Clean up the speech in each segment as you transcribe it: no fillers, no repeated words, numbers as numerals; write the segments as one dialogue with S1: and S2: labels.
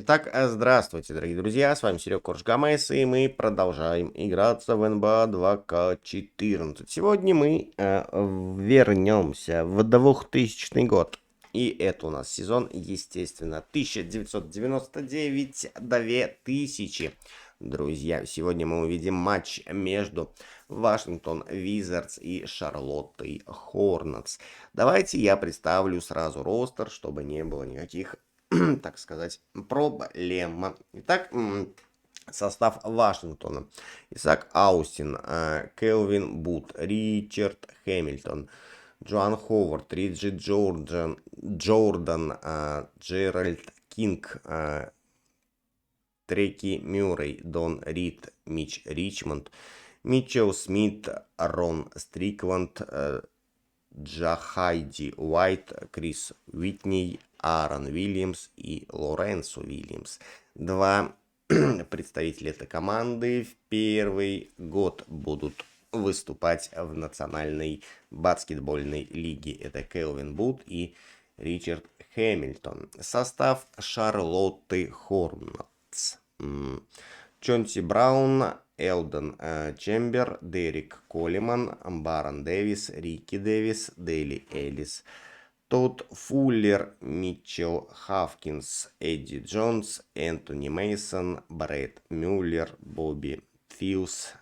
S1: Итак, здравствуйте, дорогие друзья, с вами Серега Коржгамес, и мы продолжаем играться в НБА 2К14. Сегодня мы вернемся в 2000 год, и это у нас сезон, естественно, 1999-2000. Друзья, сегодня мы увидим матч между Вашингтон Визардс и Шарлоттой Хорнетс. Давайте я представлю сразу ростер, чтобы не было никаких так сказать, проблема. Итак, состав Вашингтона. Исаак Аустин, Келвин Бут, Ричард Хэмилтон, Джоан Ховард, Риджи Джордан, Джеральд Кинг, Треки Мюррей, Дон Рид, Мич Ричмонд, Митчелл Смит, Рон Стрикланд, Джахайди Уайт, Крис Уитни, Аарон Уильямс и Лоренсо Уильямс. Два представителя этой команды в первый год будут выступать в национальной баскетбольной лиге. Это Келвин Бут и Ричард Хэмилтон. Состав Шарлотты Хорнетс. Чонси Браун, Элден Чембер, Дерек Коллиман, Барон Дэвис, Рики Дэвис, Дейли Эллис, Тодд Фуллер, Митчелл Хафкинс, Эдди Джонс, Энтони Мейсон, Брэд Мюллер, Бобби Филс,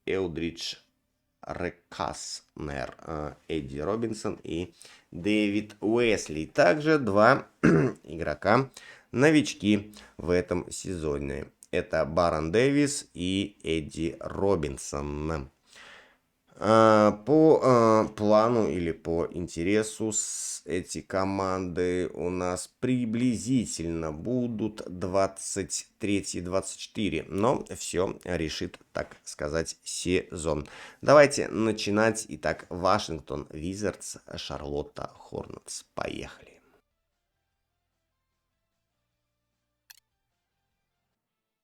S1: Элдридж Рекаснер, Эдди Робинсон и Дэвид Уэсли. Также два игрока новички в этом сезоне. Это Барон Дэвис и Эдди Робинсон. По плану или по интересу эти команды у нас приблизительно будут 23-24, но все решит, так сказать, сезон. Давайте начинать. Итак, Вашингтон Визардс, Шарлотта Хорнетс. Поехали.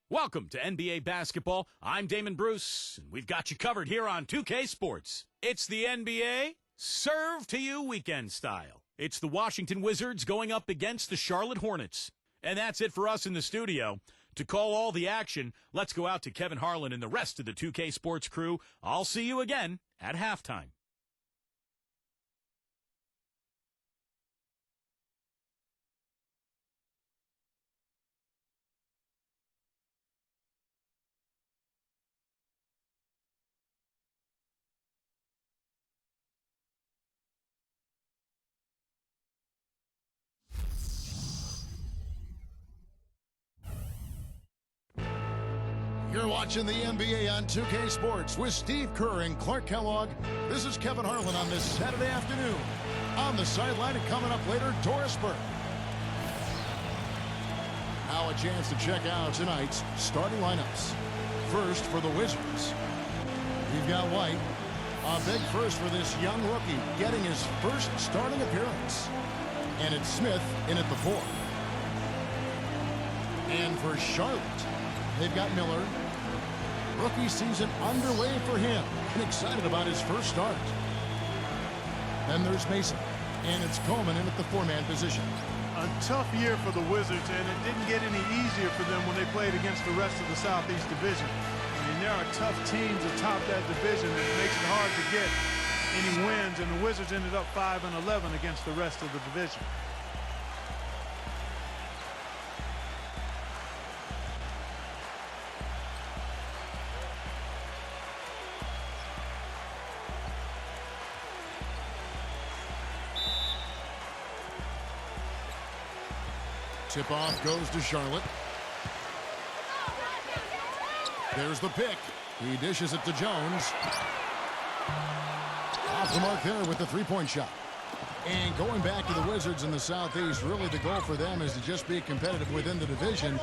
S2: Welcome to NBA Basketball. I'm Damon Bruce, and we've got you covered here on 2K Sports. It's the NBA, serve to you weekend style. It's the Washington Wizards going up against the Charlotte Hornets. And that's it for us in the studio. To call all the action, let's go out to Kevin Harlan and the rest of the 2K Sports crew. I'll see you again at halftime.
S3: You're watching the NBA on 2K Sports with Steve Kerr and Clark Kellogg. This is Kevin Harlan on this Saturday afternoon. On the sideline and coming up later, Doris Burke. Now a chance to check out tonight's starting lineups. First for the Wizards, we've got White. A big first for this young rookie, getting his first starting appearance. And it's Smith in at the 4. And for Charlotte, they've got Miller. Rookie season underway for him, and excited about his first start. Then there's Mason, and it's Coleman in at the 4-man position.
S4: A tough year for the Wizards, and it didn't get any easier for them when they played against the rest of the Southeast Division. I mean, there are tough teams atop that division, and it makes it hard to get any wins, and the Wizards ended up 5-11 against the rest of the division.
S3: Tip-off goes to Charlotte. There's the pick. He dishes it to Jones. Off the mark there with the three-point shot. And going back to the Wizards in the Southeast, really the goal for them is to just be competitive within the division.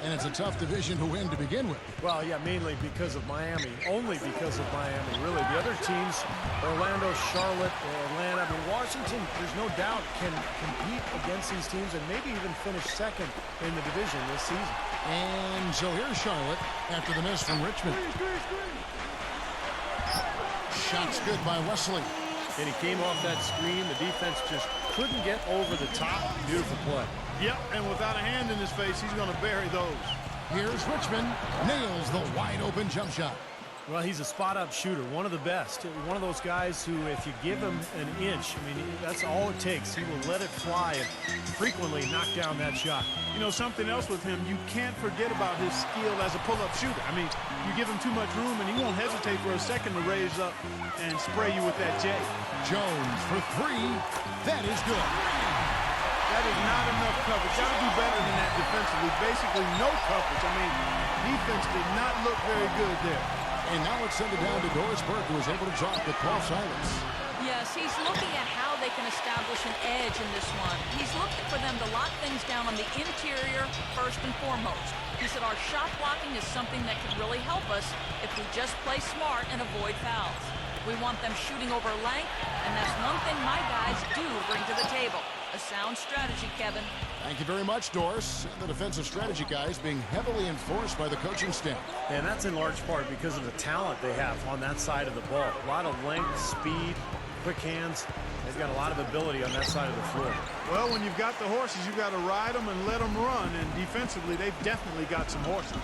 S3: And it's a tough division to win to begin with.
S4: Well, yeah, mainly because of Miami. Only because of Miami, really. The other teams, Orlando, Charlotte, Atlanta, I mean, Washington, there's no doubt, can compete against these teams and maybe even finish second in the division this season.
S3: And so here's Charlotte after the miss from Richmond. Shot's good by Wesley.
S5: And he came off that screen. The defense just couldn't get over the top. Beautiful play.
S4: Yep, and without a hand in his face, he's going to bury those.
S3: Here's Richmond. Nails the wide-open jump shot.
S5: Well, he's a spot-up shooter, one of the best. One of those guys who, if you give him an inch, I mean, that's all it takes. He will let it fly and frequently knock down that shot.
S4: You know, something else with him, you can't forget about his skill as a pull-up shooter. I mean, you give him too much room, and he won't hesitate for a second to raise up and spray you with that J.
S3: Jones for three. That is good.
S4: That is not enough coverage. Got to do better than that defensively. Basically, no coverage. I mean, defense did not look very good there.
S3: And now let's send it down to Doris Burke, who was able to drop the call silence.
S6: Yes, he's looking at how they can establish an edge in this one. He's looking for them to lock things down on the interior first and foremost. He said our shot blocking is something that can really help us if we just play smart and avoid fouls. We want them shooting over length, and that's one thing my guys do bring to the table. A sound strategy, Kevin.
S3: Thank you very much, Doris. The defensive strategy guys being heavily enforced by the coaching staff.
S5: And that's in large part because of the talent they have on that side of the ball. A lot of length, speed, quick hands. They've got a lot of ability on that side of the floor.
S4: Well, when you've got the horses, you've got to ride them and let them run. And defensively, they've definitely got some horses.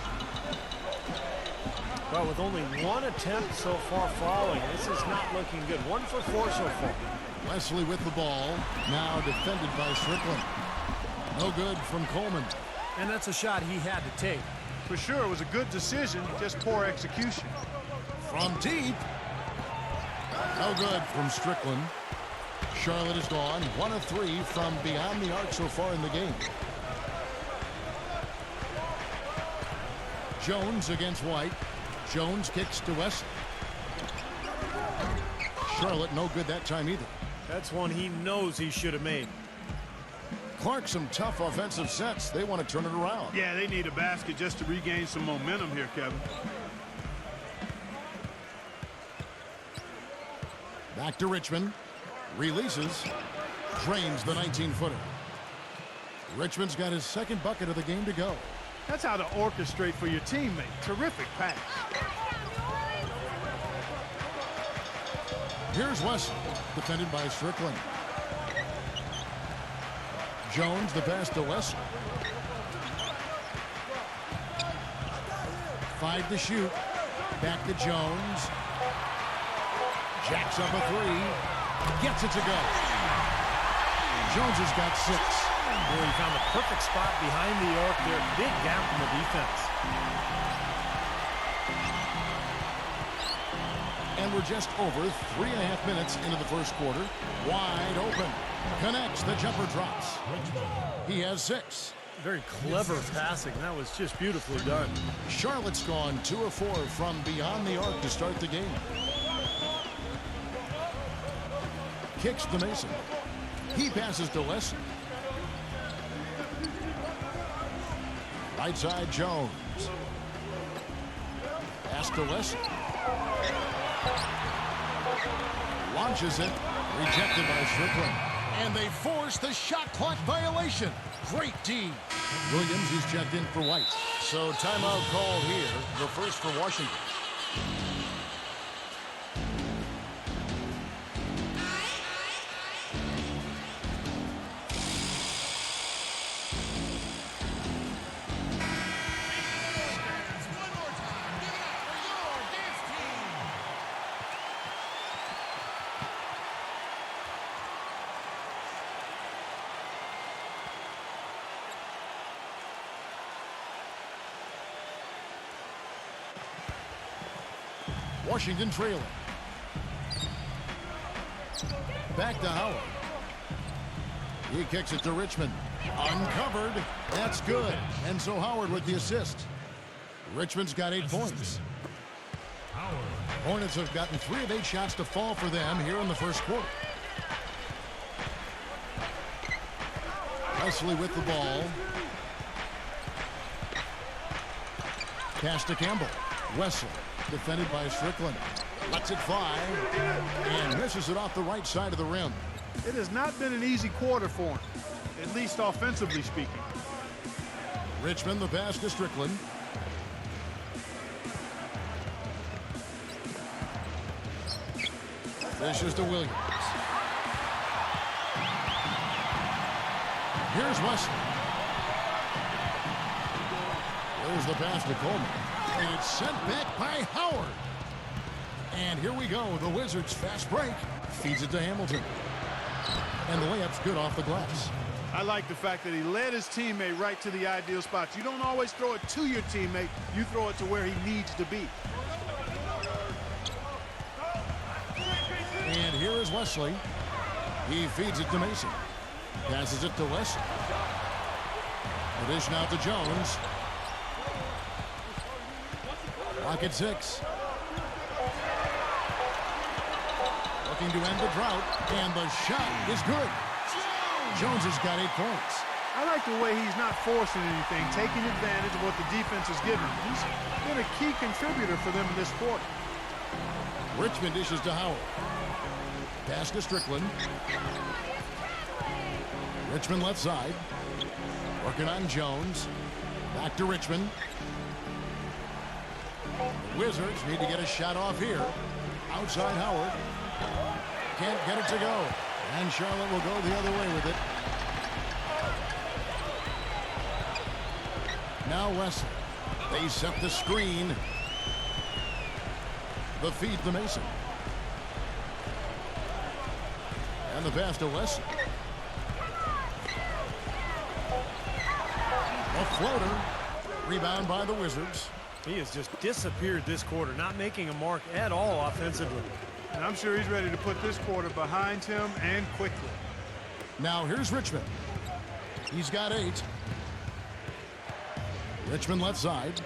S5: Well, with only one attempt so far falling, this is not looking good. 1 for 4 so far.
S3: Wesley with the ball, now defended by Strickland. No good from Coleman.
S5: And that's a shot he had to take.
S4: For sure, it was a good decision, just poor execution.
S3: From deep. No good from Strickland. Charlotte is gone. 1 of 3 from beyond the arc so far in the game. Jones against White. Jones kicks to Wesley. Charlotte no good that time either.
S5: That's one he knows he should have made.
S3: Clark, some tough offensive sets. They want to turn it around.
S4: Yeah, they need a basket just to regain some momentum here, Kevin.
S3: Back to Richmond. Releases. Drains the 19-footer. Richmond's got his second bucket of the game to go.
S4: That's how to orchestrate for your teammate. Terrific pass.
S3: Here's Wesley, defended by Strickland. Jones, the pass to Wesley. 5 to shoot. Back to Jones. Jacks up a 3. Gets it to go. Jones has got 6.
S5: Boy, he found the perfect spot behind the arc there. Big gap in the defense.
S3: And we're just over 3.5 minutes into the first quarter. Wide open. Connects. The jumper drops. He has 6.
S5: Very clever passing. That was just beautifully done.
S3: Charlotte's gone 2 of 4 from beyond the arc to start the game. Kicks to Mason. He passes to Wesley. Right side, Jones. Pass to Wesley. Launches it. Rejected by Strickland. And they force the shot clock violation. Great D. Williams is checked in for White. So timeout called here. The first for Washington. Washington trailing. Back to Howard. He kicks it to Richmond. Uncovered. That's good. And so Howard with the assist. Richmond's got 8 points. Hornets have gotten 3 of 8 shots to fall for them here in the first quarter. Wesley with the ball. Pass to Campbell. Wesley. Defended by Strickland. Lets it fly. And misses it off the right side of the rim.
S4: It has not been an easy quarter for him, at least offensively speaking.
S3: Richmond, the pass to Strickland. Fishes to Williams. Here's Wesley. There's the pass to Coleman. And it's sent back by Howard. And here we go. The Wizards fast break. Feeds it to Hamilton. And the layup's good off the glass.
S4: I like the fact that he led his teammate right to the ideal spots. You don't always throw it to your teammate. You throw it to where he needs to be.
S3: And here is Wesley. He feeds it to Mason. Passes it to Wesley. The dish now to Jones. Clock at 6. Looking to end the drought. And the shot is good. Jones has got 8 points.
S4: I like the way he's not forcing anything, taking advantage of what the defense is giving him. He's been a key contributor for them in this quarter.
S3: Richmond dishes to Howard. Pass to Strickland. Richmond left side. Working on Jones. Back to Richmond. The Wizards need to get a shot off here. Outside Howard. Can't get it to go. And Charlotte will go the other way with it. Now Wesley. They set the screen. The feed to Mason. And the pass to Wesley. A floater. Rebound by the Wizards.
S5: He has just disappeared this quarter, not making a mark at all offensively.
S4: And I'm sure he's ready to put this quarter behind him and quickly.
S3: Now here's Richmond. He's got 8. Richmond left side.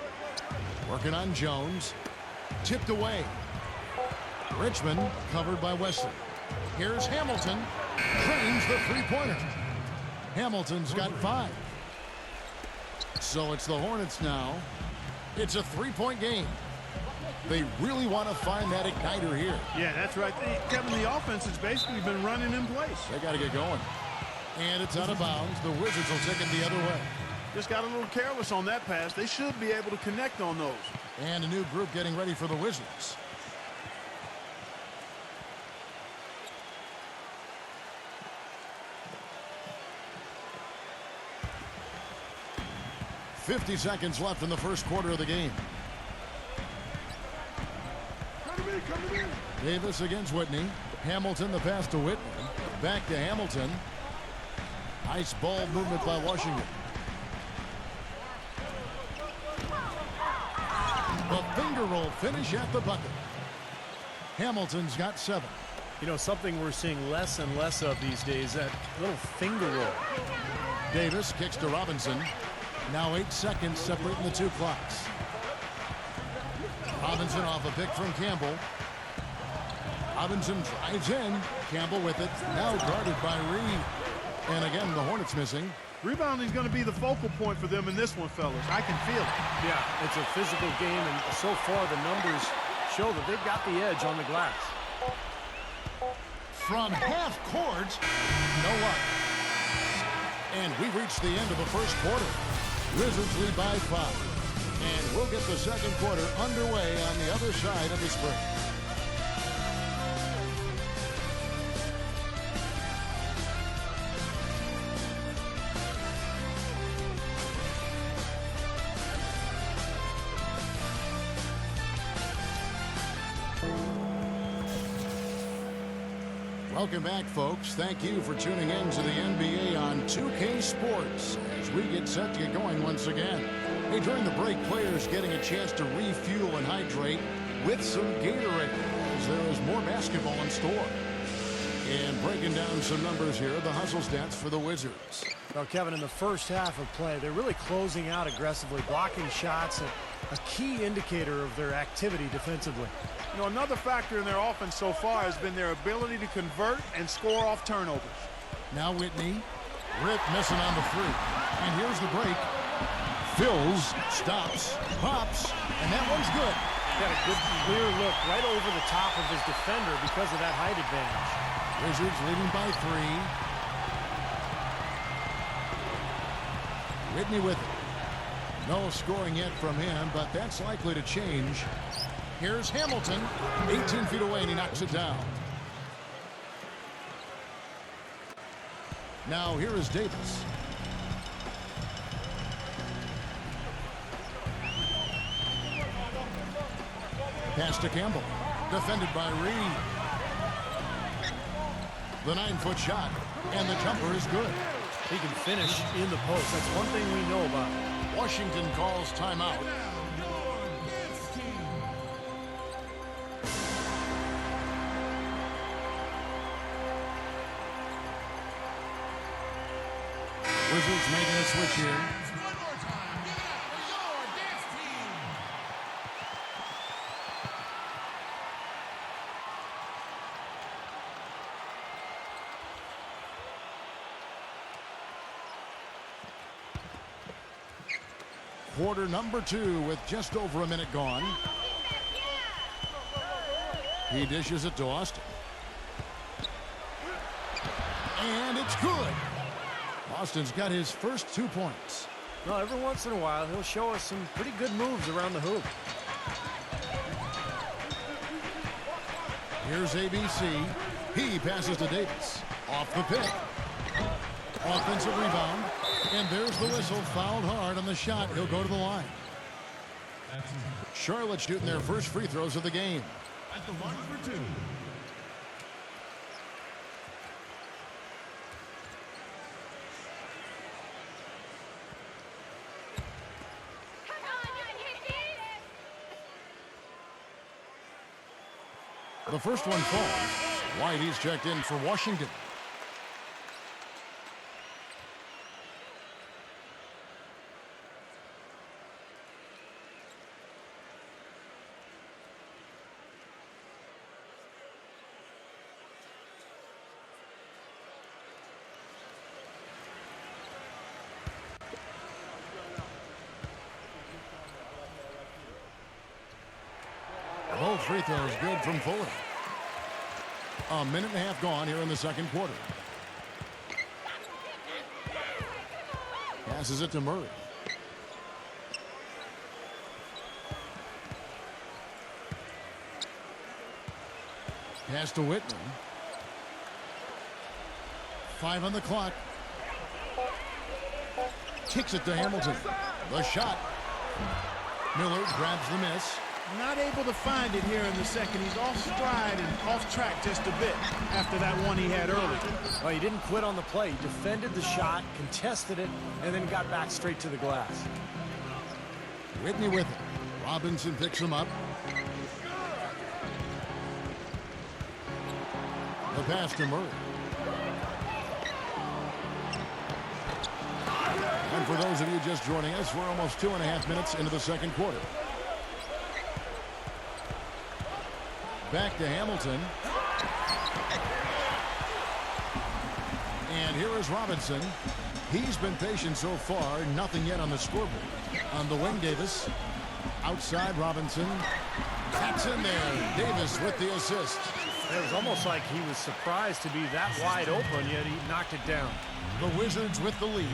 S3: Working on Jones. Tipped away. Richmond covered by Wesley. Here's Hamilton. Drains the three-pointer. Hamilton's got 5. So it's the Hornets now. It's a 3-point game. They really want to find that igniter here.
S4: Yeah, that's right. Kevin, the offense has basically been running in place.
S3: They got to get going. And it's out of bounds. The Wizards will take it the other way.
S4: Just got a little careless on that pass. They should be able to connect on those.
S3: And a new group getting ready for the Wizards. .50 seconds left in the first quarter of the game. Davis against Whitney. Hamilton, the pass to Whitney. Back to Hamilton. Nice ball movement by Washington. The finger roll finish at the bucket. Hamilton's got 7.
S5: You know, something we're seeing less and less of these days, that little finger roll.
S3: Davis kicks to Robinson. Now 8 seconds separating the 2 clocks. Robinson off a pick from Campbell. Robinson drives in. Campbell with it. Now guarded by Reed. And again, the Hornets missing.
S4: Rebounding is going to be the focal point for them in this one, fellas. I can feel it.
S5: Yeah, it's a physical game, and so far the numbers show that they've got the edge on the glass.
S3: From half court, no luck. And we've reached the end of the first quarter. Wizards lead by 5. And we'll get the second quarter underway on the other side of this break. Welcome back, folks. Thank you for tuning in to the NBA on 2K Sports as we get set to get going once again. Hey, during the break, players getting a chance to refuel and hydrate with some Gatorade as there is more basketball in store. And breaking down some numbers here, the hustle stats for the Wizards.
S5: Well, Kevin, in the first half of play, they're really closing out aggressively, blocking shots, and a key indicator of their activity defensively.
S4: You know, another factor in their offense so far has been their ability to convert and score off turnovers.
S3: Now Whitney. Rip missing on the 3. And here's the break. Fills, stops, pops, and that one's good.
S5: Got a good clear look right over the top of his defender because of that height advantage.
S3: Wizards leading by 3. Whitney with it. No scoring yet from him, but that's likely to change. Here's Hamilton, 18 feet away, and he knocks it down. Now here is Davis. Pass to Campbell. Defended by Reed. The 9-foot shot. And the jumper is good.
S5: He can finish in the post. That's one thing we know about him.
S3: Washington calls timeout. Wizards making a switch here. Quarter number 2 with just over a minute gone. He dishes it to Austin. And it's good. Austin's got his first 2 points.
S5: Well, every once in a while, he'll show us some pretty good moves around the hoop.
S3: Here's ABC. He passes to Davis. Off the pick. Offensive rebound. And there's the whistle. Fouled hard on the shot. He'll go to the line. Charlotte shooting their first free throws of the game.
S4: At the line for 2.
S3: The first one falls. White, he's checked in for Washington. Both free throws good from Fuller. A minute and a half gone here in the second quarter. Passes it to Murray. Pass to Whitman. 5 on the clock. Kicks it to Hamilton. The shot. Miller grabs the miss.
S4: Not able to find it here in the second. He's off stride and off track just a bit after that one he had early.
S5: Well, he didn't quit on the play. He defended the shot, contested it, and then got back straight to the glass.
S3: Whitney with it. Robinson picks him up. The pass to Murray. And for those of you just joining us, we're almost 2.5 minutes into the second quarter. Back to Hamilton. And here is Robinson. He's been patient so far. Nothing yet on the scoreboard. On the wing, Davis. Outside, Robinson. That's in there. Davis with the assist.
S5: It was almost like he was surprised to be that wide open, yet he knocked it down.
S3: The Wizards with the lead.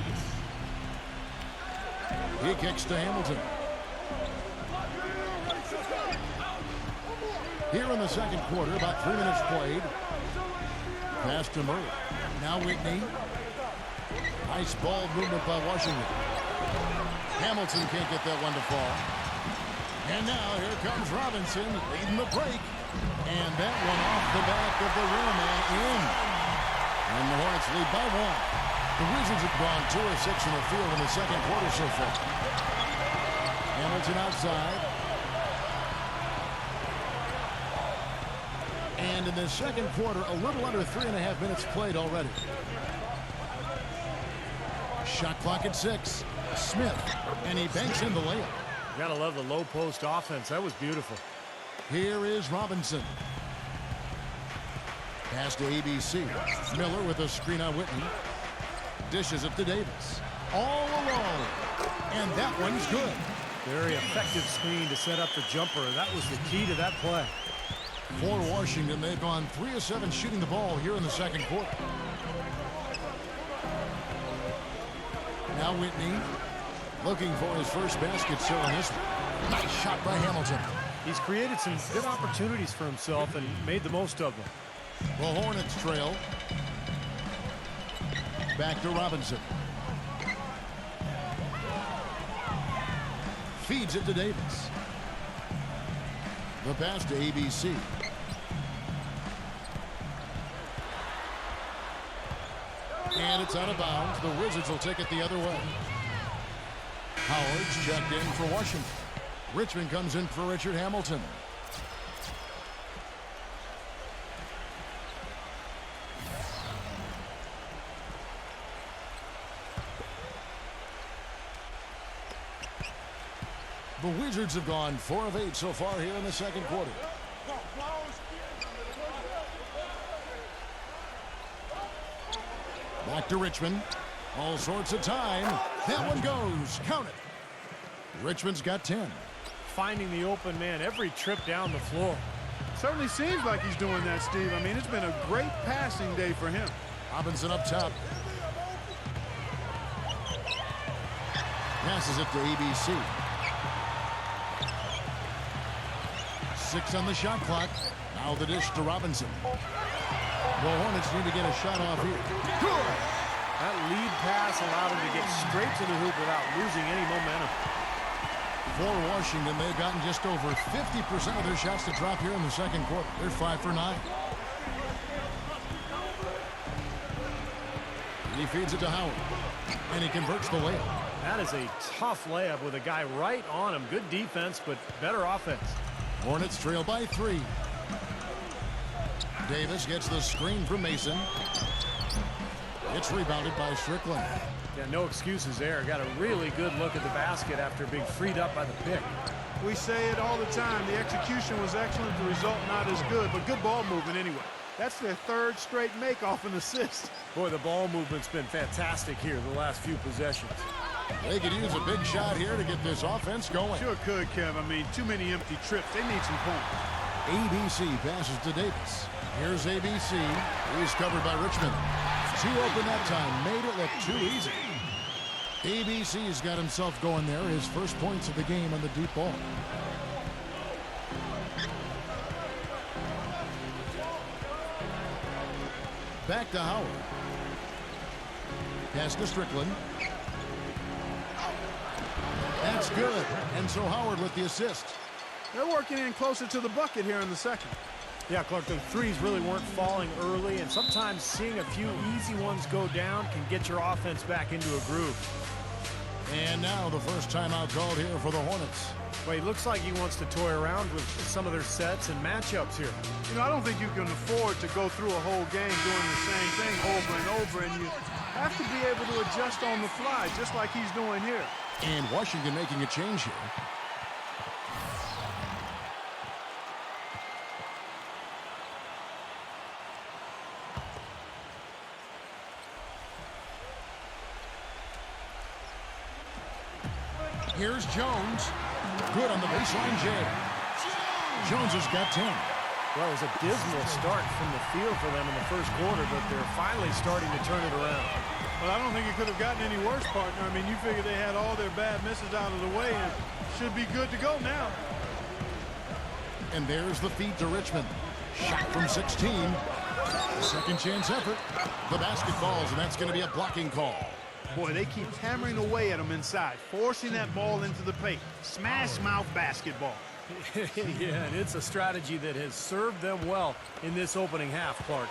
S3: He kicks to Hamilton. Here in the second quarter, about 3 minutes played. Pass to Murray. Now Whitney. Nice ball movement by Washington. Hamilton can't get that one to fall. And now here comes Robinson leading the break. And that one off the back of the rim and in. And the Hornets lead by 1. The Wizards have gone 2 of 6 in the field in the second quarter so far. Hamilton outside. And in the second quarter, a little under 3.5 minutes played already. Shot clock at 6. Smith, and he banks in the layup.
S5: You gotta love the low post offense. That was beautiful.
S3: Here is Robinson. Pass to ABC. Miller with a screen on Whitney. Dishes it to Davis. All alone. And that one's good.
S5: Very effective screen to set up the jumper. That was the key to that play.
S3: For Washington, they've gone 3 of 7 shooting the ball here in the second quarter. Now Whitney looking for his first basket still in this one. Nice shot by Hamilton.
S5: He's created some good opportunities for himself and made the most of them.
S3: The Hornets trail. Back to Robinson. Feeds it to Davis. The pass to ABC. And it's out of bounds. The Wizards will take it the other way. Howard's checked in for Washington. Richmond comes in for Richard Hamilton. The Wizards have gone 4 of 8 so far here in the second quarter. Back to Richmond. All sorts of time. That one goes. Count it. Richmond's got 10.
S5: Finding the open man every trip down the floor.
S4: Certainly seems like he's doing that, Steve. I mean, it's been a great passing day for him.
S3: Robinson up top. Passes it to ABC. 6 on the shot clock. Now the dish to Robinson. The Hornets need to get a shot off here. Good!
S5: That lead pass allowed him to get straight to the hoop without losing any momentum.
S3: For Washington, they've gotten just over 50% of their shots to drop here in the second quarter. They're 5 for 9. He feeds it to Howard, and he converts the layup.
S5: That is a tough layup with a guy right on him. Good defense, but better offense.
S3: Hornets trail by 3. Davis gets the screen from Mason. It's rebounded by Strickland.
S5: Yeah, no excuses there. Got a really good look at the basket after being freed up by the pick.
S4: We say it all the time. The execution was excellent. The result not as good, but good ball movement anyway. That's their 3rd straight make off an assist.
S5: Boy, the ball movement's been fantastic here the last few possessions.
S3: They could use a big shot here to get this offense going.
S4: Sure could, Kev. I mean, too many empty trips. They need some points.
S3: ABC passes to Davis. Here's ABC. He's covered by Richmond. Too open that time. Made it look too easy. ABC's got himself going there. His first points of the game on the deep ball. Back to Howard. Pass to Strickland. That's good. And so Howard with the assist.
S4: They're working in closer to the bucket here in the second.
S5: Yeah, Clark, the threes really weren't falling early, and sometimes seeing a few easy ones go down can get your offense back into a groove.
S3: And now the first timeout called here for the Hornets.
S5: Well, he looks like he wants to toy around with some of their sets and matchups here.
S4: You know, I don't think you can afford to go through a whole game doing the same thing over and over, and you have to be able to adjust on the fly, just like he's doing here.
S3: And Washington making a change here. Here's Jones. Good on the baseline jam. Jones has got 10.
S5: Well, it was a dismal start from the field for them in the first quarter, but they're finally starting to turn it around.
S4: Well, I don't think it could have gotten any worse, partner. I mean, you figure they had all their bad misses out of the way and should be good to go now.
S3: And there's the feed to Richmond. Shot from 16. Second chance effort. The basket falls, and that's going to be a blocking call.
S4: Boy, they keep hammering away at them inside, forcing that ball into the paint. Smash mouth basketball.
S5: Yeah, and it's a strategy that has served them well in this opening half, Clark.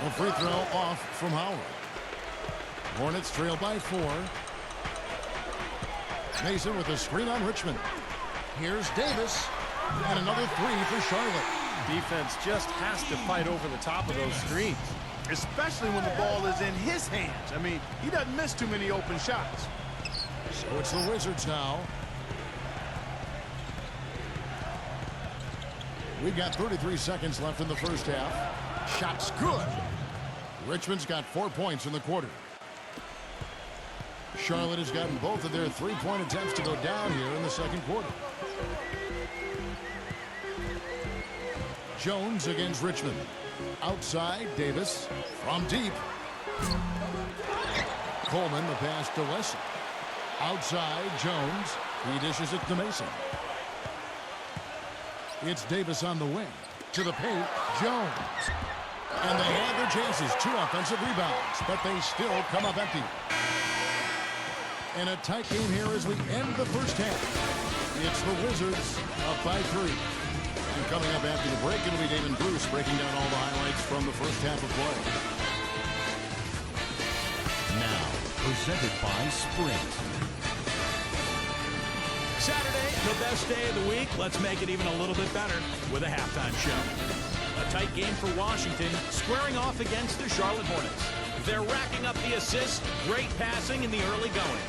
S3: A free throw off from Howard. Hornets trail by 4. Mason with a screen on Richmond. Here's Davis. And another 3 for Charlotte.
S5: Defense just has to fight over the top of those screens.
S4: Especially when the ball is in his hands. I mean, he doesn't miss too many open shots.
S3: So it's the Wizards now. We've got 33 seconds left in the first half. Shot's good. Richmond's got 4 points in the quarter. Charlotte has gotten both of their three-point attempts to go down here in the second quarter. Jones against Richmond. Outside, Davis. From deep. Coleman, the pass to Wesley. Outside, Jones. He dishes it to Mason. It's Davis on the wing. To the paint, Jones. And they had their chances. 2 offensive rebounds, but they still come up empty. And a tight game here as we end the first half. It's the Wizards up by 3. And coming up after the break, it'll be Damon Bruce breaking down all the highlights from the first half of play.
S7: Now, presented by Sprint.
S2: Saturday, the best day of the week. Let's make it even a little bit better with a halftime show. A tight game for Washington, squaring off against the Charlotte Hornets. They're racking up the assists, great passing in the early going.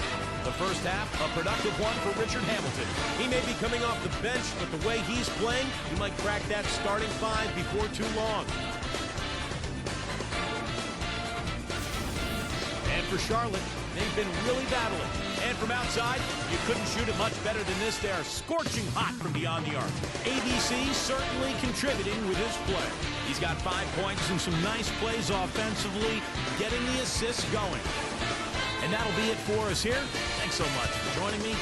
S2: The first half, a productive one for Richard Hamilton. He may be coming off the bench, but the way he's playing, he might crack that starting 5 before too long. And for Charlotte, they've been really battling. And from outside, you couldn't shoot it much better than this. They are scorching hot from beyond the arc. ABC certainly contributing with his play. He's got 5 points and some nice plays offensively, getting the assists going. And that'll be it for us here. Thanks so much for joining me.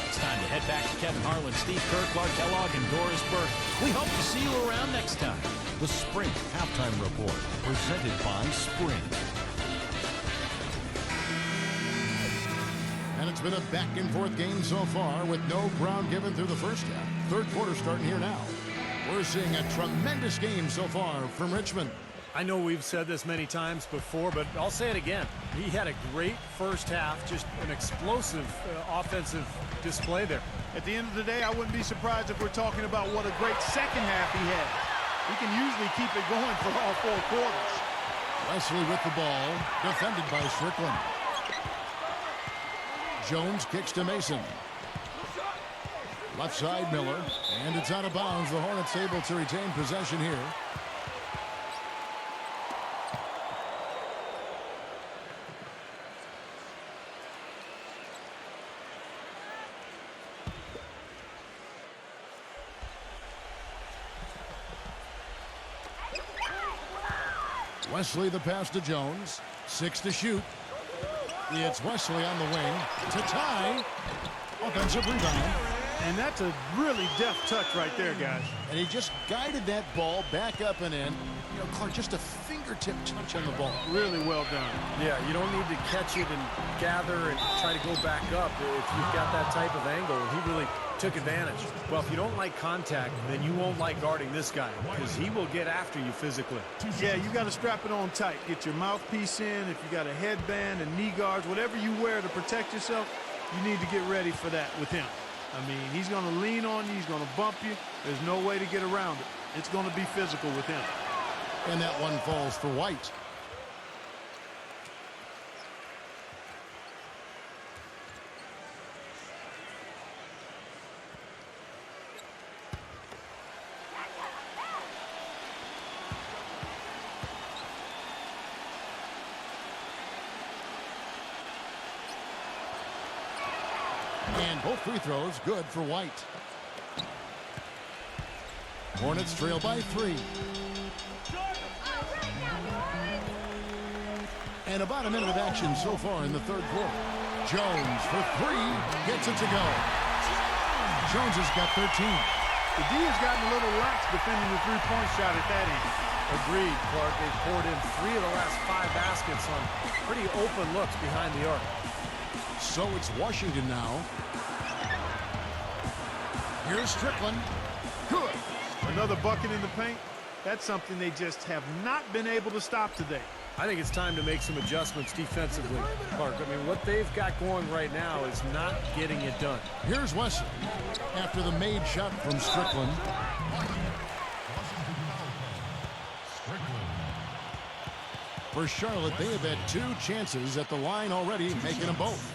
S2: It's time to head back to Kevin Harlan, Steve Kerr, Clark Kellogg, and Doris Burke. We hope to see you around next time.
S7: The Sprint Halftime Report, presented by Sprint.
S3: And it's been a back-and-forth game so far with no ground given through the first half. Third quarter starting here now. We're seeing a tremendous game so far from Richmond.
S5: I know we've said this many times before, but I'll say it again. He had a great first half, just an explosive offensive display there.
S4: At the end of the day, I wouldn't be surprised if we're talking about what a great second half he had. He can usually keep it going for all 4 quarters.
S3: Wesley with the ball, defended by Strickland. Jones kicks to Mason. Left side, Miller, and it's out of bounds. The Hornets able to retain possession here. Wesley the pass to Jones. 6 to shoot. It's Wesley on the wing to tie. Offensive rebound.
S4: And that's a really deft touch right there, guys.
S3: And he just guided that ball back up and in. You know, Clark, just a fingertip touch on the ball.
S4: Really well done.
S5: Yeah, you don't need to catch it and gather and try to go back up if you've got that type of angle. And he really took advantage. Well, if you don't like contact, then you won't like guarding this guy because he will get after you physically.
S4: Yeah, you got to strap it on tight. Get your mouthpiece in. If you got a headband and knee guards, whatever you wear to protect yourself, you need to get ready for that with him. I mean, he's going to lean on you. He's going to bump you. There's no way to get around it. It's going to be physical with him.
S3: And that one falls for White. And both free throws good for White. Hornets trail by 3. And about a minute of action so far in the third quarter. Jones for 3, gets it to go. Jones has got 13.
S4: The D has gotten a little lax defending the three-point shot at that end.
S5: Agreed, Clark. They've poured in 3 of the last 5 baskets on pretty open looks behind the arc.
S3: So it's Washington now. Here's Strickland. Good.
S4: Another bucket in the paint. That's something they just have not been able to stop today.
S5: I think it's time to make some adjustments defensively, Clark. I mean, what they've got going right now is not getting it done.
S3: Here's Wesley after the made shot from Strickland. For Charlotte, they have had 2 chances at the line already, making them both.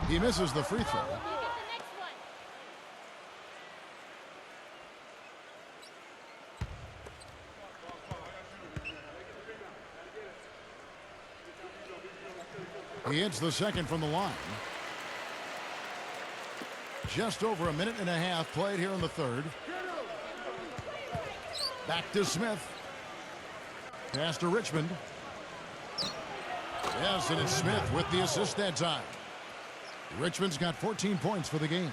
S3: He misses the free throw. He hits the second from the line. Just over a minute and a half played here in the third. Back to Smith. Pass to Richmond. Yes, and it's Smith with the assist that time. Richmond's got 14 points for the game.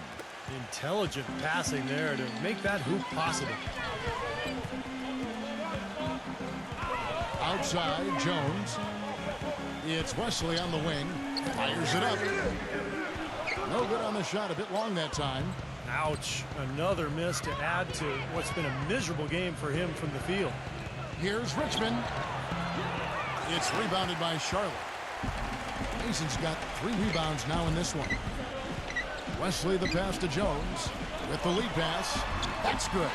S5: Intelligent passing there to make that hoop possible.
S3: Outside, Jones. It's Wesley on the wing. Fires it up. No good on the shot. A bit long that time.
S5: Ouch. Another miss to add to what's been a miserable game for him from the field.
S3: Here's Richmond. It's rebounded by Charlotte. Mason's got 3 rebounds now in this one. Wesley the pass to Jones with the lead pass. That's good.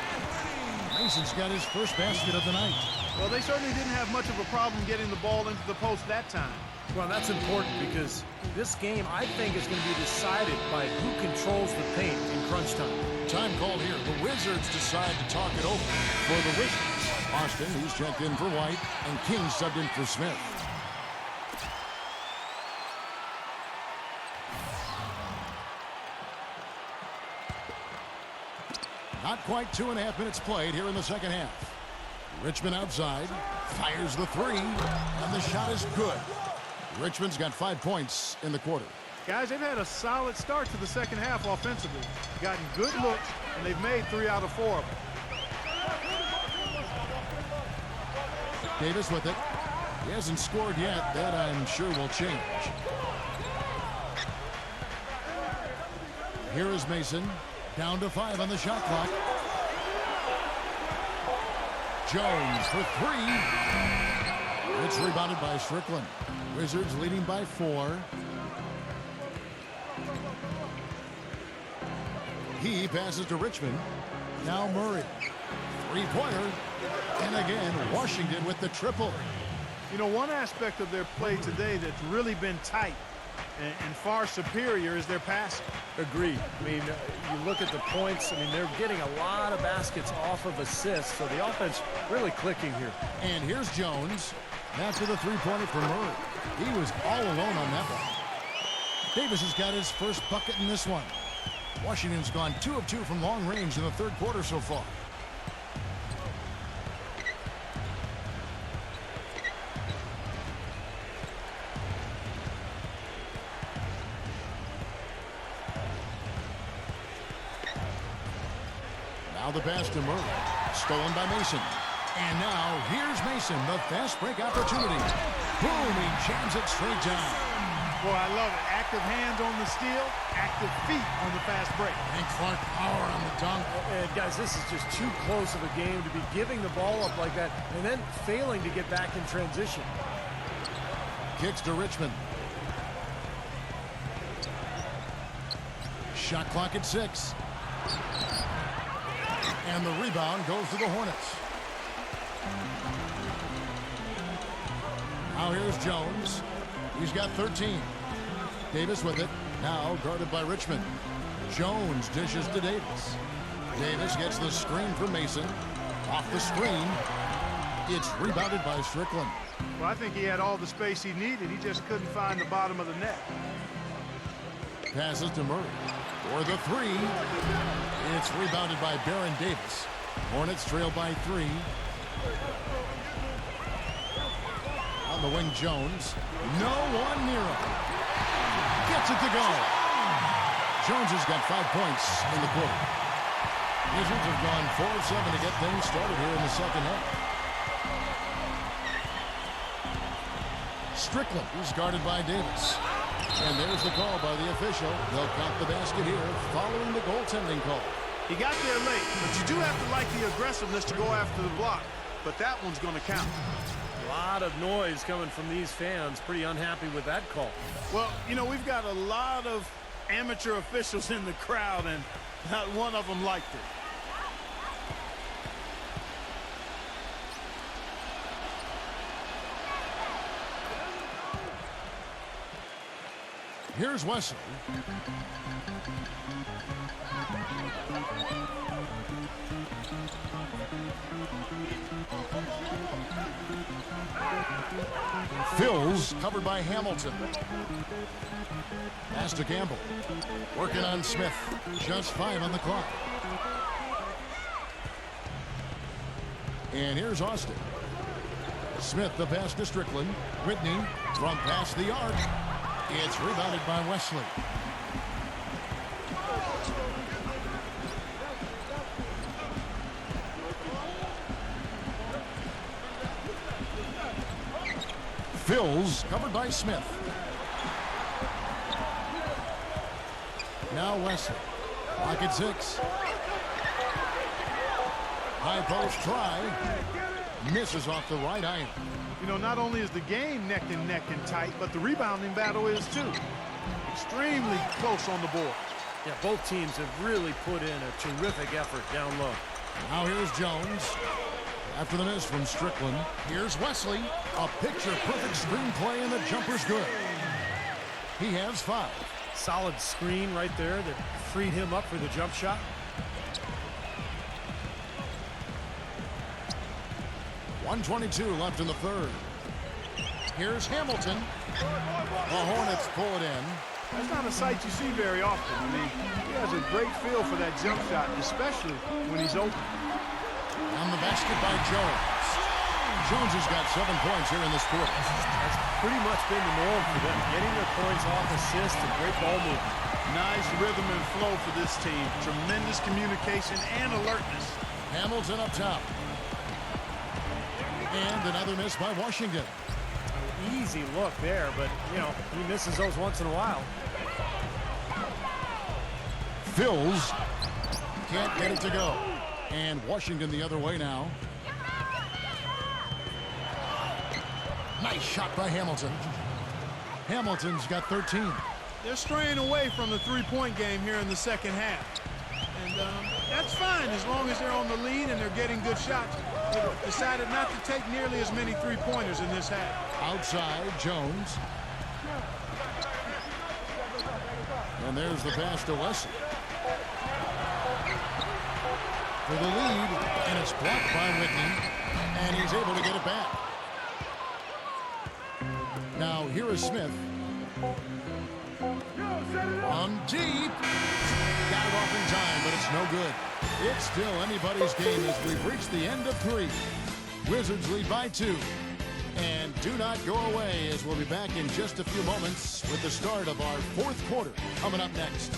S3: Mason's got his first basket of the night.
S4: Well, they certainly didn't have much of a problem getting the ball into the post that time.
S5: Well, that's important because this game, I think, is going to be decided by who controls the paint in crunch time.
S3: Time called here. The Wizards decide to talk it over for the Wizards. Austin, he's checked in for White, and King subbed in for Smith. Not quite 2.5 minutes played here in the second half. Richmond outside, fires the 3, and the shot is good. Richmond's got 5 points in the quarter.
S4: Guys, they've had a solid start to the second half offensively. Gotten good looks, and they've made 3 out of 4 of them.
S3: Davis with it. He hasn't scored yet. That, I'm sure, will change. Here is Mason. Down to 5 on the shot clock. Jones for 3. It's rebounded by Strickland. Wizards leading by 4. He passes to Richmond. Now Murray. 3-pointer. And again, Washington with the triple.
S4: You know, one aspect of their play today that's really been tight and far superior is their passing.
S5: Agreed. I mean, you look at the points, I mean, they're getting a lot of baskets off of assists, so the offense really clicking here.
S3: And here's Jones. After the 3-pointer for Murray. He was all alone on that one. Davis has got his first bucket in this one. Washington's gone 2 of 2 from long range in the third quarter so far. Now the pass to Murray. Stolen by Mason. And now here's Mason, the fast break opportunity. Boom, he jams it straight down.
S4: Boy, I love it. Active hands on the steal, active feet on the fast break.
S3: And Clark power on the dunk.
S5: And guys, this is just too close of a game to be giving the ball up like that and then failing to get back in transition.
S3: Kicks to Richmond. Shot clock at 6. And the rebound goes to the Hornets. Now here's Jones. He's got 13. Davis with it. Now guarded by Richmond. Jones dishes to Davis. Davis gets the screen from Mason. Off the screen. It's rebounded by Strickland.
S4: Well, I think he had all the space he needed. He just couldn't find the bottom of the net.
S3: Passes to Murray. For the 3. It's rebounded by Baron Davis. Hornets trail by 3. On the wing, Jones. No one near him. Gets it to go. Jones has got 5 points in the quarter. Wizards have gone 4 of 7 to get things started here in the second half. Strickland is guarded by Davis. And there's the call by the official. They'll count the basket here following the goaltending call.
S4: He got there late, but you do have to like the aggressiveness to go after the block. But that one's going to count.
S5: A lot of noise coming from these fans. Pretty unhappy with that call.
S4: Well, you know, we've got a lot of amateur officials in the crowd, and not one of them liked it.
S3: Here's Wesley. Phil's covered by Hamilton. Pass to Campbell. Working on Smith. Just 5 on the clock. And here's Austin. Smith the pass to Strickland. Whitney from past the arc. It's rebounded by Wesley. Fills, covered by Smith. Now Wesley. Lock at 6. High post try. Misses off the right iron.
S4: You know, not only is the game neck and tight, but the rebounding battle is too. Extremely close on the board.
S5: Yeah, both teams have really put in a terrific effort down low.
S3: Now here's Jones. After the miss from Strickland, here's Wesley. A picture-perfect screenplay, and the jumper's good. He has 5.
S5: Solid screen right there that freed him up for the jump shot.
S3: .122 left in the third. Here's Hamilton. The Hornets pull it in.
S4: That's not a sight you see very often. I mean, he has a great feel for that jump shot, especially when he's open.
S3: On the basket by Jones. Jones has got 7 points here in this quarter.
S5: That's pretty much been the norm for them. Getting their points off assists and great ball movement.
S4: Nice rhythm and flow for this team. Tremendous communication and alertness.
S3: Hamilton up top. And another miss by Washington.
S5: Easy look there, but, you know, he misses those once in a while.
S3: Fills. Can't get it to go. And Washington the other way now. Nice shot by Hamilton. Hamilton's got 13.
S4: They're straying away from the three-point game here in the second half. And that's fine as long as they're on the lead and they're getting good shots. They decided not to take nearly as many three-pointers in this half.
S3: Outside, Jones. And there's the pass to Wesley. For the lead, and it's blocked by Whitney, and he's able to get it back. Now here is Smith. On deep. Got it off in time, but it's no good. It's still anybody's game as we've reached the end of 3. Wizards lead by 2. And do not go away, as we'll be back in just a few moments with the start of our 4th quarter coming up next.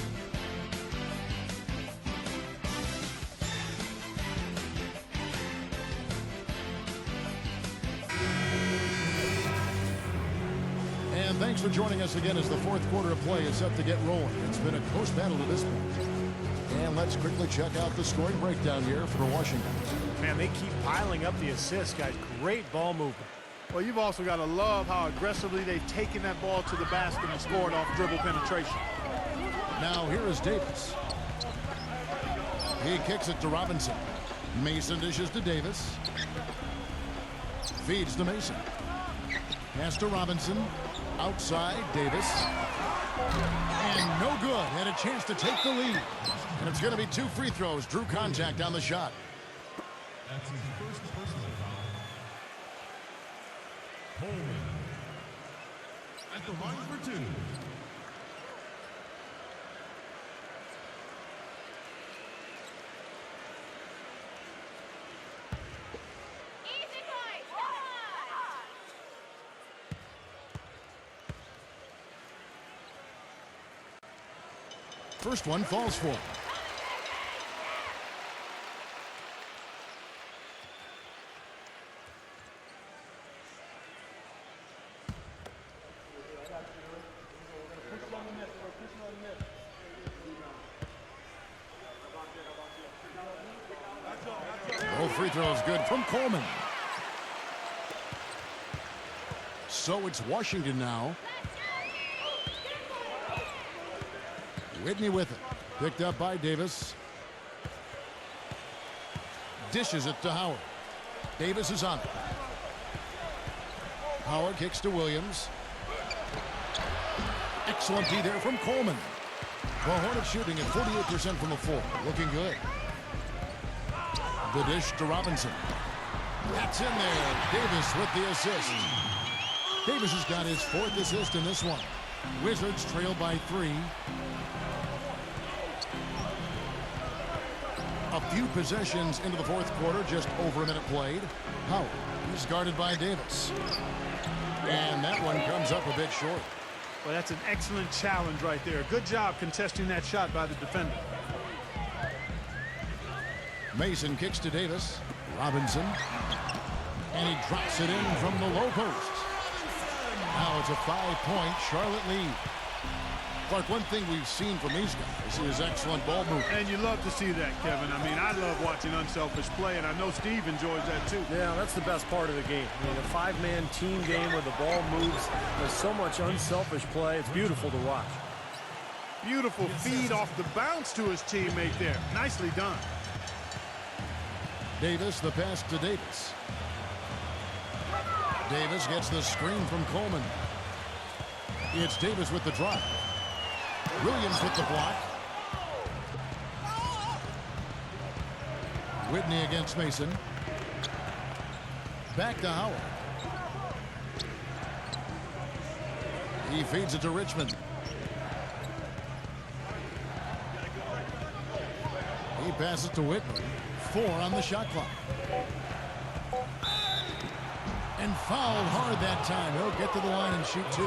S3: And thanks for joining us again as the 4th quarter of play is set to get rolling. It's been a close battle to this point. And let's quickly check out the scoring breakdown here for Washington.
S5: Man, they keep piling up the assists, guys. Great ball movement.
S4: Well, you've also got to love how aggressively they've taken that ball to the basket and scored off dribble penetration.
S3: Now here is Davis. He kicks it to Robinson. Mason dishes to Davis. Feeds to Mason. Pass to Robinson. Outside, Davis. And no good. Had a chance to take the lead. And it's going to be 2 free throws. Drew contact on the shot.
S7: That's his first personal foul. Coleman. At the line for 2.
S3: First one falls for him. Both free throws good from Coleman. So it's Washington now. Whitney with it. Picked up by Davis. Dishes it to Howard. Davis is on it. Howard kicks to Williams. Excellent D there from Coleman. The Hornets shooting at 48% from the floor. Looking good. The dish to Robinson. That's in there. Davis with the assist. Davis has got his 4th assist in this one. Wizards trail by 3. A few possessions into the 4th quarter, just over a minute played. Howard is guarded by Davis. And that one comes up a bit short.
S4: Well, that's an excellent challenge right there. Good job contesting that shot by the defender.
S3: Mason kicks to Davis. Robinson. And he drops it in from the low post. it's a 5-point Charlotte lead. Clark, one thing we've seen from these guys is excellent ball movement.
S4: And you love to see that, Kevin. I mean, I love watching unselfish play, and I know Steve enjoys that too.
S5: Yeah, that's the best part of the game. I mean, a five-man team game where the ball moves. There's so much unselfish play. It's beautiful to watch.
S4: Beautiful feed off the bounce to his teammate there. Nicely done.
S3: Davis, the pass to Davis. Davis gets the screen from Coleman. It's Davis with the drive. Williams with the block. Whitney against Mason. Back to Howard. He feeds it to Richmond. He passes to Whitney. 4 on the shot clock. And fouled hard that time. He'll get to the line and shoot 2.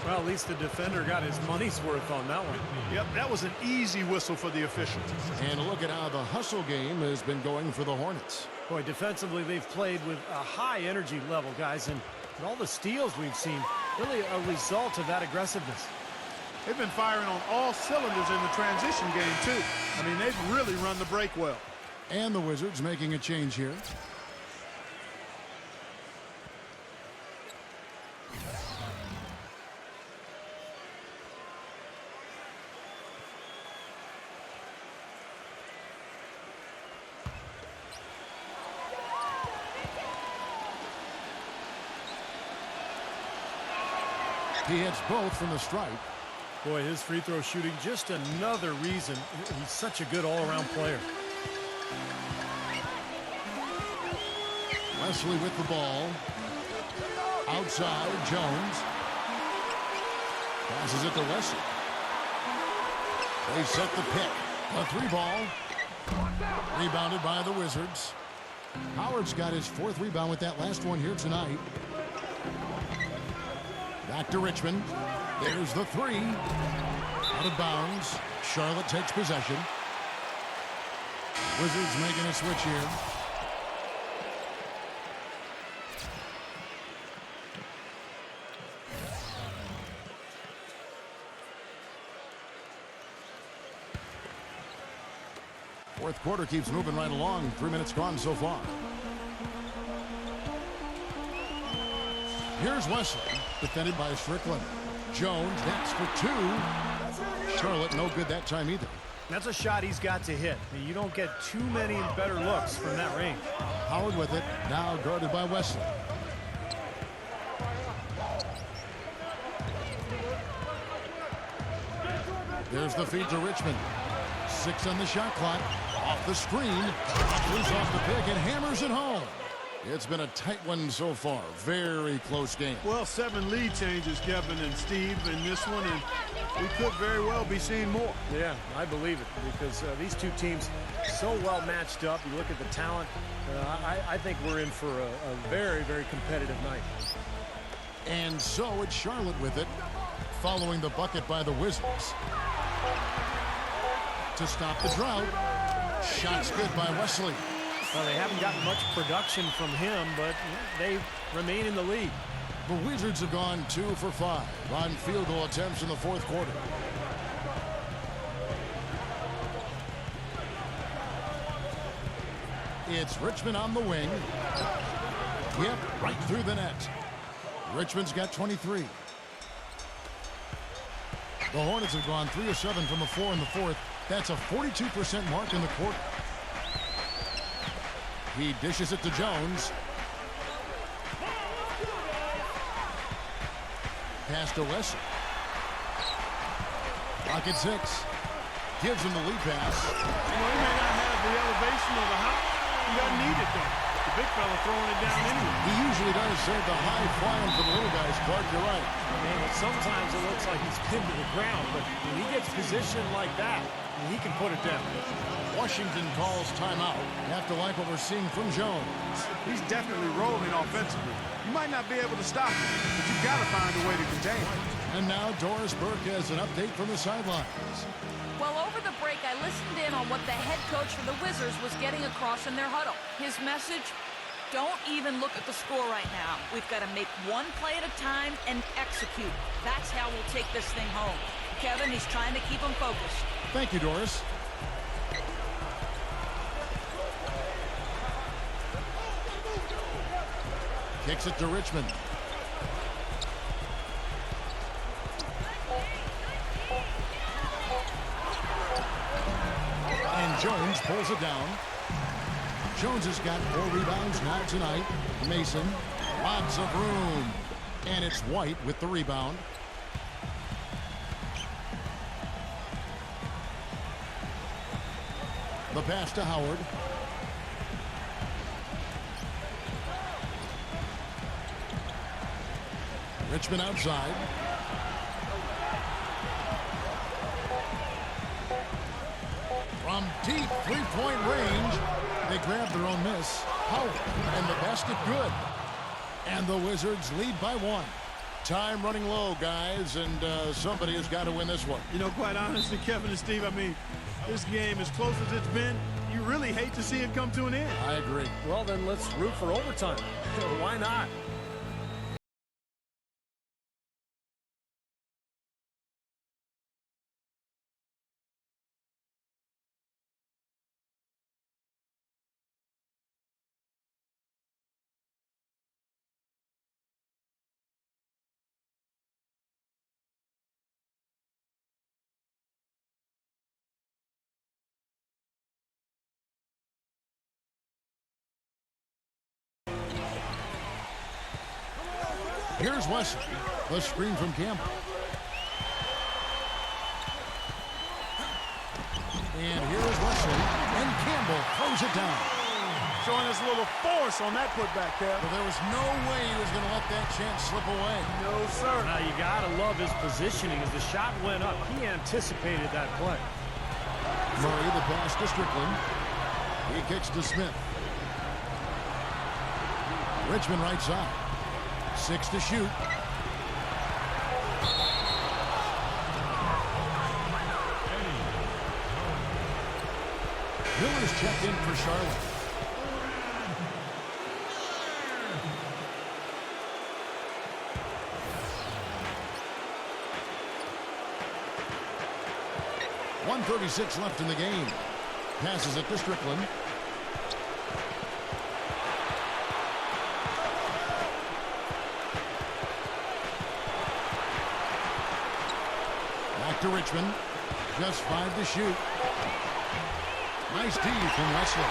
S5: Well, at least the defender got his money's worth on that one.
S4: Yep, that was an easy whistle for the officials.
S3: And look at how the hustle game has been going for the Hornets.
S5: Boy, defensively, they've played with a high energy level, guys, and all the steals we've seen, really a result of that aggressiveness.
S4: They've been firing on all cylinders in the transition game, too. I mean, they've really run the break well.
S3: And the Wizards making a change here. He hits both from the stripe.
S5: Boy, his free throw shooting, just another reason he's such a good all-around player.
S3: Wesley with the ball. Outside, Jones. Passes it to Wesley. They set the pick. A 3-ball. Rebounded by the Wizards. Howard's got his 4th rebound with that last one here tonight. Back to Richmond. There's the 3. Out of bounds. Charlotte takes possession. Wizards making a switch here. Fourth quarter keeps moving right along. 3 minutes gone so far. Here's Wesley, defended by Strickland. Jones next for 2. Charlotte no good that time either.
S5: That's a shot he's got to hit. You don't get too many better looks from that range.
S3: Howard with it, now guarded by Wesley. There's the feed to Richmond. 6 on the shot clock. Off the screen. Loose off the pick and hammers it home. It's been a tight one so far. Very close game.
S4: Well, 7 lead changes, Kevin and Steve, in this one, and we could very well be seeing more.
S5: Yeah, I believe it, because these two teams so well matched up. You look at the talent. I think we're in for a very, very competitive night.
S3: And so it's Charlotte with it, following the bucket by the Wizards. To stop the drought. Shots good by Wesley.
S5: Well, they haven't gotten much production from him, but they remain in the lead.
S3: The Wizards have gone 2 for 5 on field goal attempts in the fourth quarter. It's Richmond on the wing. Yep, right through the net. Richmond's got 23. The Hornets have gone 3 of 7 from the floor in the fourth. That's a 42% mark in the quarter. He dishes it to Jones. Pass to Wesley. Pocket 6. Gives him the lead pass.
S4: Well, he may not have the elevation or the height. He doesn't need it, though. The big fella throwing it down anyway.
S3: He usually does save the high flying for the little guys. Clark, you're right.
S5: Man, sometimes it looks like he's pinned to the ground, but when he gets positioned like that, he can put it down.
S3: Washington calls timeout. You have to like what we're seeing from Jones.
S4: He's definitely rolling offensively. You might not be able to stop him, but you've got to find a way to contain him.
S3: And now Doris Burke has an update from the sidelines.
S6: Well, over the break, I listened in on what the head coach for the Wizards was getting across in their huddle. His message, Don't even look at the score right now. We've got to make one play at a time and execute. That's how we'll take this thing home. Kevin, he's trying to keep them focused.
S3: Thank you, Doris. Kicks it to Richmond. And Jones pulls it down. Jones has got 4 rebounds now tonight. Mason, lots of room. And it's White with the rebound. The pass to Howard. Richmond outside. From deep three-point range, they grab their own miss. Howard, and the basket good. And the Wizards lead by 1. Time running low, guys, and somebody has got to win this one.
S4: You know, quite honestly, Kevin and Steve, I mean, this game, as close as it's been, you really hate to see it come to an end.
S3: I agree.
S5: Well, then let's root for overtime. Why not?
S3: Here's Wesley. The screen from Campbell. And here is Wesley. And Campbell throws it down.
S4: Showing us a little force on that putback, Kev.
S3: But there was no way he was going to let that chance slip away.
S4: No, sir.
S5: Now, you got to love his positioning. As the shot went up, he anticipated that play.
S3: Murray, the pass to Strickland. He kicks to Smith. Richmond right side. 6 to shoot. Miller's checked in for Charlotte. .136 left in the game. Passes it to Strickland. Back to Richmond. Just 5 to shoot. Nice D from Wesley.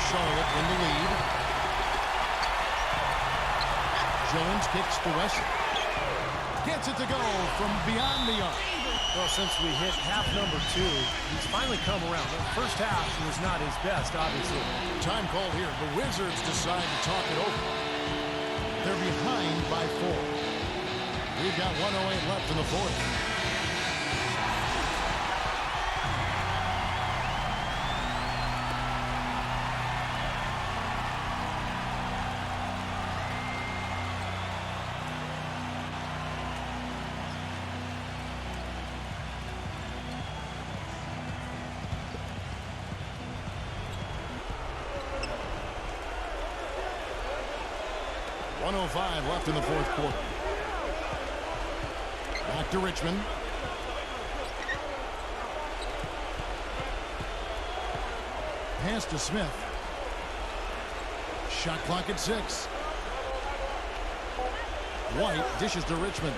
S3: Charlotte in the lead. Jones kicks to Wesley. Gets it to go from beyond the arc.
S5: Well, since we hit half number 2, he's finally come around. The first half was not his best, obviously.
S3: Time called here. The Wizards decide to talk it over. They're behind by 4. We've got 1:08 left in the fourth. .105 left in the fourth quarter. Back to Richmond. Pass to Smith. Shot clock at 6. White dishes to Richmond.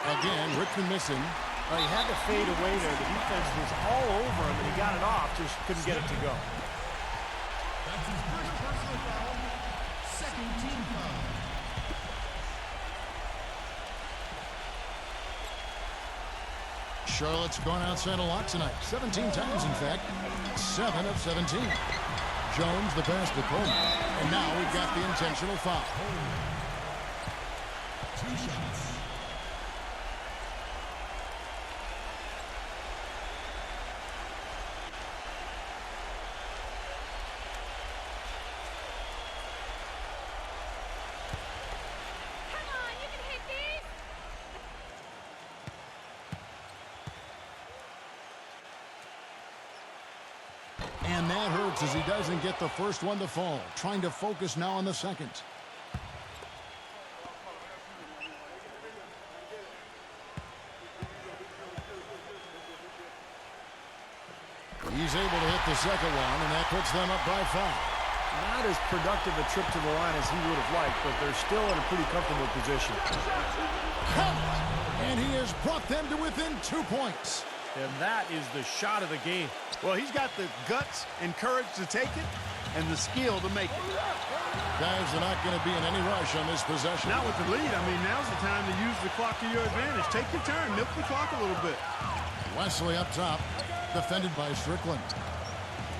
S3: Again, Richmond missing.
S5: Well, he had to fade away there. The defense was all over him, and he got it off, just couldn't get it to go.
S8: That's his first personal foul, second team foul.
S3: Charlotte's gone outside a lot tonight. 17 times, in fact. 7 of 17. Jones, the pass to Coleman. And now we've got the intentional foul.
S8: 2 shots.
S6: Come on, you can hit these.
S3: efforts as he doesn't get the first one to fall. Trying to focus now on the second. He's able to hit the second one, and that puts them up by 5.
S5: Not as productive a trip to the line as he would have liked, but they're still in a pretty comfortable position.
S3: Count! And he has brought them to within 2 points.
S5: And that is the shot of the game.
S4: Well, he's got the guts and courage to take it and the skill to make it.
S3: Guys are not going to be in any rush on this possession.
S4: Not with the lead. I mean, now's the time to use the clock to your advantage. Take your turn. Milk the clock a little bit.
S3: Wesley up top, defended by Strickland.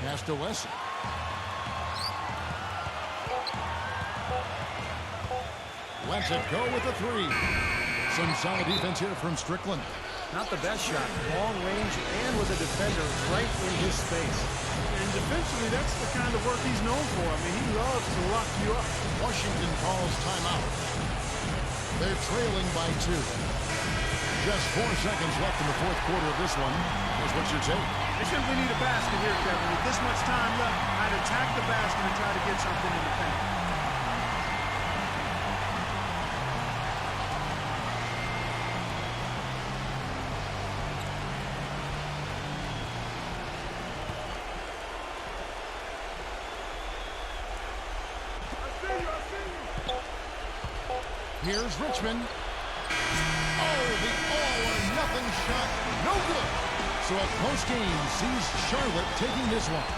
S3: Pass to Wesley. Lets it go with a 3. Some solid defense here from Strickland.
S5: Not the best shot. Long range and with a defender right in his space.
S4: And defensively, that's the kind of work he's known for. I mean, he loves to lock you up.
S3: Washington calls timeout. They're trailing by 2. Just 4 seconds left in the fourth quarter of this one. Here's what you take.
S4: They simply need a basket here, Kevin. With this much time left, I'd attack the basket and try to get something in the paint.
S3: Here's Richmond. Oh, the all-or-nothing shot. No good. So a close game sees Charlotte taking this one.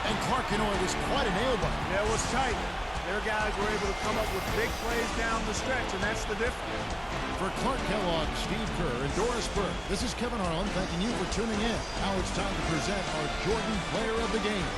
S3: And Clark, you know, it was quite a nail-biter.
S4: Yeah, it was tight. Their guys were able to come up with big plays down the stretch, and that's the difference.
S3: For Clark Kellogg, Steve Kerr, and Doris Burke, this is Kevin Harlan thanking you for tuning in. Now it's time to present our Jordan Player of the Game.